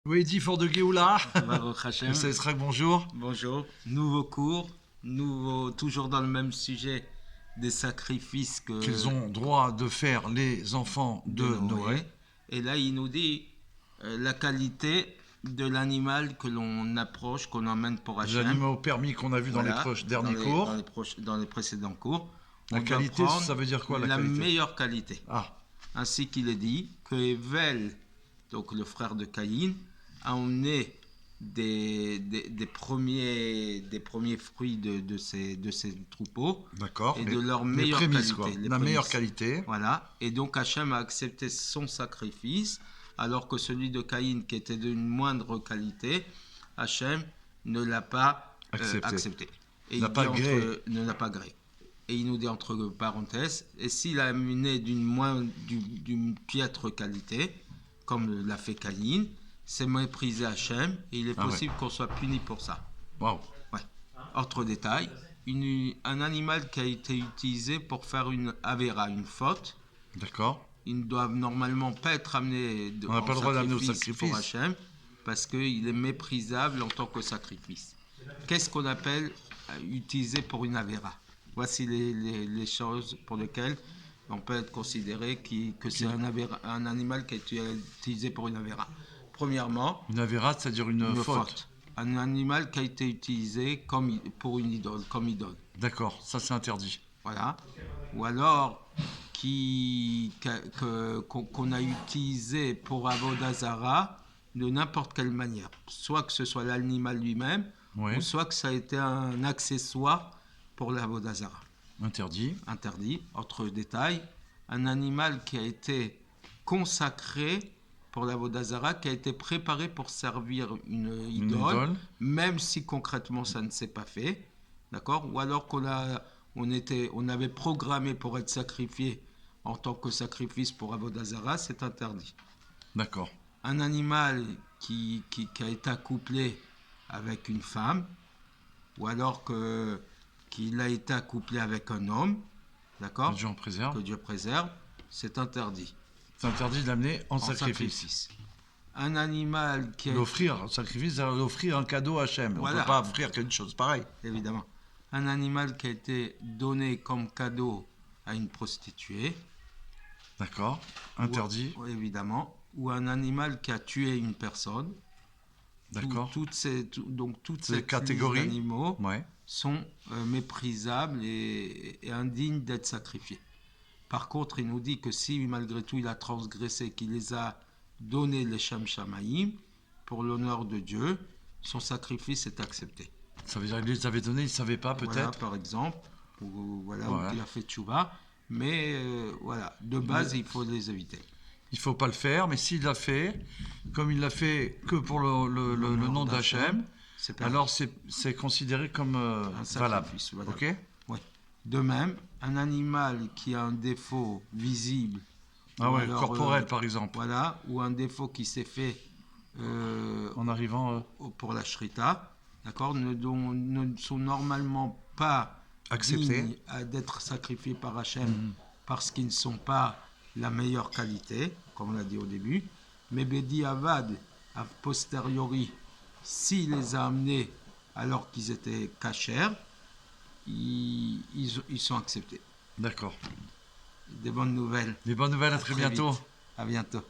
Oui, dit Fort de Géoula. Baruch Hashem. C'est Esrak, bonjour. Bonjour. Nouveau cours, toujours dans le même sujet des sacrifices Qu'ils ont droit de faire les enfants de Noé. Et là, il nous dit la qualité de l'animal que l'on approche, qu'on emmène pour Hachem. Les animaux permis qu'on a vu dans les derniers cours. Dans les précédents cours. La qualité, ça veut dire quoi la qualité? La meilleure qualité. Ah. Ainsi qu'il est dit que Evel, donc le frère de Caïn, a emmené des premiers fruits de ces troupeaux. D'accord. Et de leur meilleure prémices, qualité. La meilleure qualité. Voilà. Et donc Hachem a accepté son sacrifice, alors que celui de Caïn, qui était d'une moindre qualité, Hachem ne l'a pas accepté. Et ne l'a pas agréé. Et il nous dit entre parenthèses, et s'il a amené d'une piètre qualité, comme l'a fait Caïn, c'est mépriser Hachem, et il est possible qu'on soit puni pour ça. Waouh. Ouais. Autre détail, un animal qui a été utilisé pour faire une avéra, une faute. D'accord. Il ne doit normalement pas être amené On n'a pas le droit d'amener au sacrifice pour Hachem, parce qu'il est méprisable en tant que sacrifice. Qu'est-ce qu'on appelle utiliser pour une avéra? Voici les choses pour lesquelles on peut être considéré que c'est un animal qui a été utilisé pour une avéra. Premièrement, une avéra, c'est-à-dire une faute. Un animal qui a été utilisé pour une idole, comme idole. D'accord, ça c'est interdit. Voilà. Ou alors qu'on a utilisé pour Avodah Zara de n'importe quelle manière. Soit que ce soit l'animal lui-même, ou soit que ça a été un accessoire pour l'Avodah Zara. Interdit. Interdit. Autre détail, un animal qui a été consacré pour l'Avodah Zara, qui a été préparé pour servir une idole, même si concrètement ça ne s'est pas fait, d'accord? Ou alors on avait programmé pour être sacrifié en tant que sacrifice pour Avodah Zara, c'est interdit. D'accord. Un animal qui a été accouplé avec une femme, ou alors qu'il a été accouplé avec un homme, d'accord? Que Dieu en préserve. Que Dieu préserve, c'est interdit. C'est interdit de l'amener en sacrifice. Un animal qui l'offrir en sacrifice, c'est offrir un cadeau à Hachem. Voilà. On ne peut pas offrir quelque chose pareil. Évidemment. Un animal qui a été donné comme cadeau à une prostituée. D'accord. Interdit. Évidemment. Ou un animal qui a tué une personne. D'accord. Toutes ces catégories d'animaux sont méprisables et indignes d'être sacrifiés. Par contre, il nous dit que si malgré tout il a transgressé, qu'il les a donnés les Shem Shamaïm pour l'honneur de Dieu, son sacrifice est accepté. Ça veut dire qu'il les avait donnés, il ne savait pas peut-être. Voilà, par exemple, ou qu'il a fait tchouva, mais de base il faut les éviter. Il ne faut pas le faire, mais s'il l'a fait, comme il l'a fait que pour le nom d'Hachem, alors c'est considéré comme valable. Ok. De même, un animal qui a un défaut visible, corporel par exemple, ou un défaut qui s'est fait en arrivant pour la shrita, d'accord, ne sont normalement pas acceptés d'être sacrifiés par Hachem parce qu'ils ne sont pas la meilleure qualité, comme on l'a dit au début, mais Bedi Avad, a posteriori, s'il les a amenés alors qu'ils étaient cachers, ils sont acceptés. D'accord. Des bonnes nouvelles. Des bonnes nouvelles, à très bientôt. Vite. À bientôt.